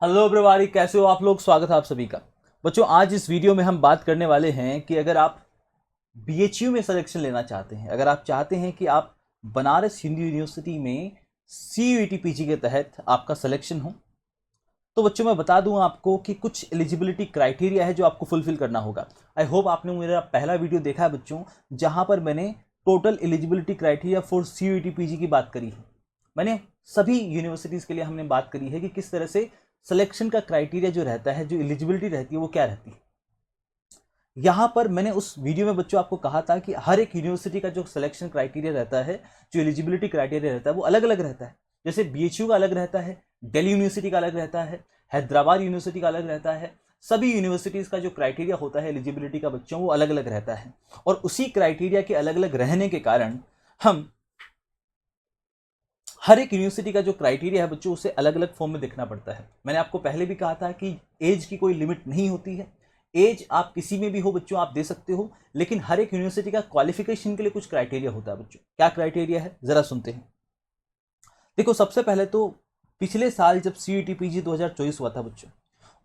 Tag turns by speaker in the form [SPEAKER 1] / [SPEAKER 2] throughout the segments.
[SPEAKER 1] Hello everybody, कैसे हो आप लोग। स्वागत है आप सभी का। बच्चों, आज इस वीडियो में हम बात करने वाले हैं कि अगर आप बीएचयू में सिलेक्शन लेना चाहते हैं, अगर आप चाहते हैं कि आप बनारस हिंदू यूनिवर्सिटी में सीयूईटी पीजी के तहत आपका सिलेक्शन हो, तो बच्चों मैं बता दूं आपको कि कुछ एलिजिबिलिटी क्राइटेरिया है जो आपको फुलफिल करना होगा। आई होप आपने मेरा पहला वीडियो देखा है बच्चों, जहां पर मैंने total eligibility criteria for CUET PG की बात करी है। मैंने सभी यूनिवर्सिटीज़ के लिए हमने बात करी है कि किस तरह से सिलेक्शन का क्राइटेरिया जो रहता है, जो एलिजिबिलिटी रहती है, वो क्या रहती है। यहां पर मैंने उस वीडियो में बच्चों आपको कहा था कि हर एक यूनिवर्सिटी का जो सिलेक्शन क्राइटेरिया रहता है, जो एलिजिबिलिटी क्राइटेरिया रहता है, वो अलग अलग रहता है। जैसे बीएचयू का अलग रहता है, दिल्ली यूनिवर्सिटी का अलग रहता है, हैदराबाद यूनिवर्सिटी का अलग रहता है। सभी यूनिवर्सिटीज़ का जो क्राइटेरिया होता है एलिजिबिलिटी का बच्चों, वो अलग अलग रहता है। और उसी क्राइटेरिया के अलग अलग रहने के कारण हम हर एक यूनिवर्सिटी का जो क्राइटेरिया है बच्चों, उसे अलग अलग फॉर्म में देखना पड़ता है। मैंने आपको पहले भी कहा था कि एज की कोई लिमिट नहीं होती है। एज आप किसी में भी हो बच्चों, आप दे सकते हो, लेकिन हर एक यूनिवर्सिटी का क्वालिफिकेशन के लिए कुछ क्राइटेरिया होता है बच्चों। क्या क्राइटेरिया है, जरा सुनते हैं। देखो, सबसे पहले तो पिछले साल जब सीयूईटी पीजी 2024 हुआ था बच्चों,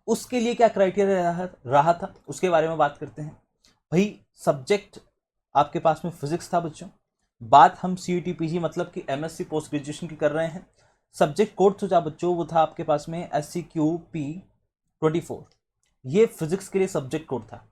[SPEAKER 1] उसके लिए क्या क्राइटेरिया रहा था, उसके बारे में बात करते हैं। भाई, सब्जेक्ट आपके पास में फिजिक्स था बच्चों। बात हम सीयूईटी पीजी मतलब कि एमएससी पोस्ट ग्रेजुएशन की कर रहे हैं। सब्जेक्ट कोड तो था बच्चों, वो था आपके पास में SCQP24। ये फिजिक्स के लिए सब्जेक्ट कोड था।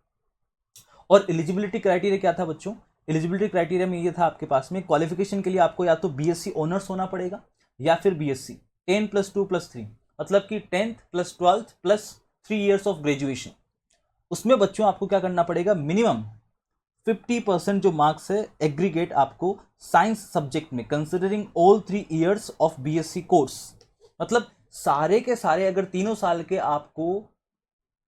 [SPEAKER 1] और एलिजिबिलिटी क्राइटेरिया क्या था बच्चों? एलिजिबिलिटी क्राइटेरिया में ये था आपके पास में, क्वालिफिकेशन के लिए आपको या तो बीएससी ऑनर्स होना पड़ेगा या फिर बीएससी 10+2+3, मतलब कि 10th + 12th + 3 years of graduation. उसमें बच्चों आपको क्या करना पड़ेगा, मिनिमम 50% जो मार्क्स है एग्रीगेट आपको साइंस सब्जेक्ट में, considering all 3 years of BSc course. मतलब सारे के सारे अगर तीनों साल के आपको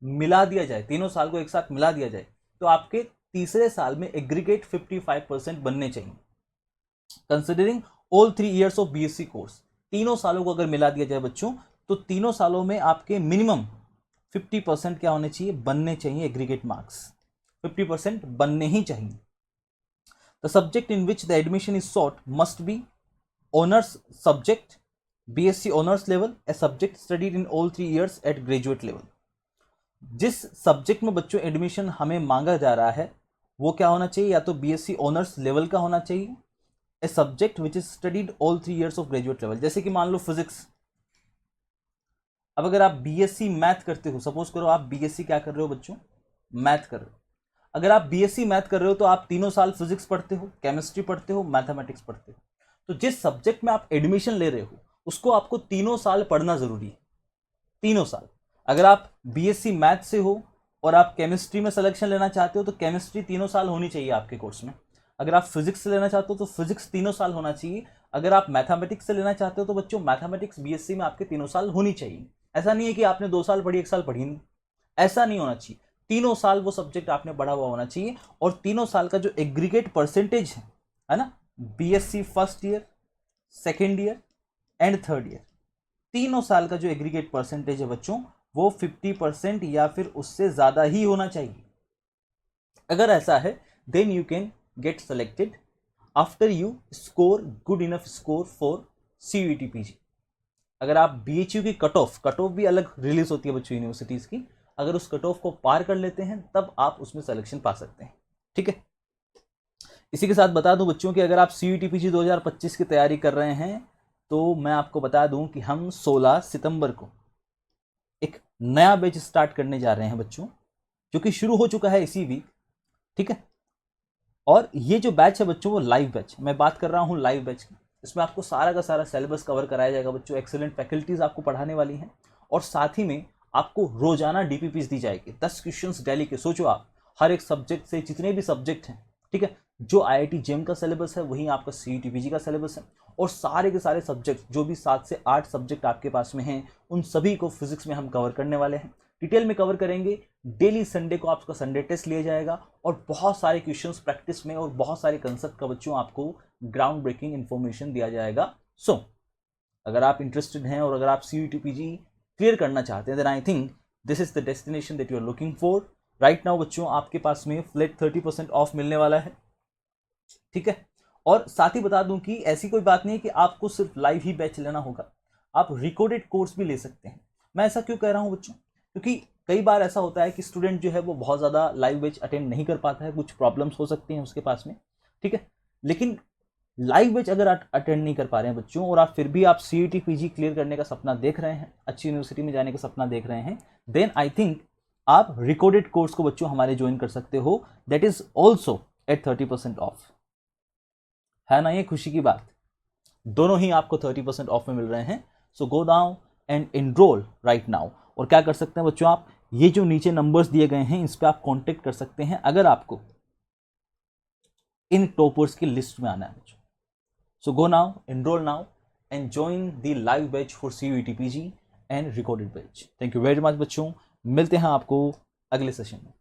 [SPEAKER 1] मिला दिया जाए, तीनों साल को एक साथ मिला दिया जाए, तो आपके तीसरे साल में एग्रीगेट 55% बनने चाहिए, considering all 3 years of BSc course. तीनों सालों को अगर मिला दिया जाए बच्चों, तो तीनों सालों में आपके मिनिमम 50% क्या होने चाहिए, बनने चाहिए एग्रीगेट मार्क्स। 50% बनने ही चाहिए। The subject in which the admission is sought must be honours subject, BSc honours level, a subject studied in all 3 years at graduate level. जिस सब्जेक्ट में बच्चों एडमिशन हमें मांगा जा रहा है, वो क्या होना चाहिए, या तो बीएससी ऑनर्स लेवल का होना चाहिए, a subject which is studied all 3 years of graduate level. जैसे कि मान लो फिजिक्स, अब अगर आप बीएससी मैथ करते हो, सपोज करो आप बीएससी क्या कर रहे हो बच्चों, मैथ कर रहे हो। अगर आप बीएससी मैथ कर रहे हो तो आप तीनों साल फिजिक्स पढ़ते हो, केमिस्ट्री पढ़ते हो, मैथमेटिक्स पढ़ते हो। तो जिस सब्जेक्ट में आप एडमिशन ले रहे हो, उसको आपको तीनों साल पढ़ना जरूरी है। तीनों साल। अगर आप बीएससी मैथ से हो और आप केमिस्ट्री में सिलेक्शन लेना चाहते हो, तो केमिस्ट्री तीनों साल होनी चाहिए आपके कोर्स में। अगर आप फिजिक्स से लेना चाहते हो तो फिजिक्स तीनों साल होना चाहिए। अगर आप मैथमेटिक्स से लेना चाहते हो तो बच्चों मैथमेटिक्स बीएससी में आपके तीनों साल होनी चाहिए। ऐसा नहीं है कि आपने 2 साल पढ़ी, 1 साल पढ़ी नहीं, ऐसा नहीं होना चाहिए। तीनों साल वो सब्जेक्ट आपने पढ़ा हुआ होना चाहिए। और तीनों साल का जो एग्रीगेट परसेंटेज है ना, BSc first year, second year and third year, तीनों साल का जो एग्रीगेट परसेंटेज है बच्चों, वो 50% या फिर उससे ज्यादा ही होना चाहिए। अगर ऐसा है, then you can get selected after you score good enough score for CUET PG. अगर आप बीएचयू की कट ऑफ भी अलग रिलीज होती है बच्चों यूनिवर्सिटीज की, अगर उस कट ऑफ को पार कर लेते हैं तब आप उसमें सिलेक्शन पा सकते हैं। ठीक है। इसी के साथ बता दूं बच्चों कि अगर आप सीयूईटी पीजी 2025 की तैयारी कर रहे हैं, तो मैं आपको बता दूं कि हम 16 सितंबर को एक नया बैच स्टार्ट करने जा रहे हैं बच्चों, जो कि शुरू हो चुका है इसी वीक। ठीक है। और ये जो बैच है बच्चों, वो लाइव बैच, मैं बात कर रहा हूँ लाइव बैच की। इसमें आपको सारा का सारा सिलेबस कवर कराया जाएगा बच्चों। एक्सेलेंट फैकल्टीज आपको पढ़ाने वाली हैं, और साथ ही में आपको रोजाना डीपीपीज दी जाएगी। 10 क्वेश्चंस डेली के। सोचो आप, हर एक सब्जेक्ट से जितने भी सब्जेक्ट हैं, ठीक है, जो आईआईटी जेम का सिलेबस है वही आपका सीयूईटी पीजी का सिलेबस है। और सारे के सारे सब्जेक्ट, जो भी 7 से 8 सब्जेक्ट आपके पास में हैं, उन सभी को फिजिक्स में हम कवर करने वाले हैं, डिटेल में कवर करेंगे। डेली संडे को आपका संडे टेस्ट लिया जाएगा, और बहुत सारे क्वेश्चंस प्रैक्टिस में और बहुत सारे कंसेप्ट का बच्चों आपको ग्राउंड ब्रेकिंग इंफॉर्मेशन दिया जाएगा। सो अगर आप इंटरेस्टेड हैं और अगर आप सीयूईटी पीजी क्लियर करना चाहते हैं, then I think this is the destination that you are looking for right now. बच्चों, आपके पास में फ्लैट 30% ऑफ मिलने वाला है। ठीक है। और साथ ही बता दूं कि ऐसी कोई बात नहीं है कि आपको सिर्फ लाइव ही बैच लेना होगा, आप रिकॉर्डेड कोर्स भी ले सकते हैं। मैं ऐसा क्यों कह रहा हूँ बच्चों, क्योंकि कई बार ऐसा होता है कि स्टूडेंट जो है वो बहुत ज़्यादा लाइव बैच अटेंड नहीं कर पाता है, कुछ प्रॉब्लम्स हो सकती हैं उसके पास में, ठीक है। लेकिन लाइव बैच अगर आप अटेंड नहीं कर पा रहे हैं बच्चों, और आप फिर भी आप CUET PG क्लियर करने का सपना देख रहे हैं, अच्छी यूनिवर्सिटी में जाने का सपना देख रहे हैं, देन आई थिंक आप रिकॉर्डेड कोर्स को बच्चों हमारे ज्वाइन कर सकते हो, that is also eight 30% of. है ना ये खुशी की बात, दोनों ही आपको 30% ऑफ में मिल रहे हैं। So go down and enroll right now. और क्या कर सकते हैं बच्चों, आप ये जो नीचे नंबर्स दिए गए हैं इस पर आप कॉन्टेक्ट कर सकते हैं अगर आपको इन टॉपर्स की लिस्ट में आना है बच्चों। So go now, enroll now and join the live batch for CUET PG and recorded batch. Thank you very much बच्चों, मिलते हैं आपको अगले सेशन में।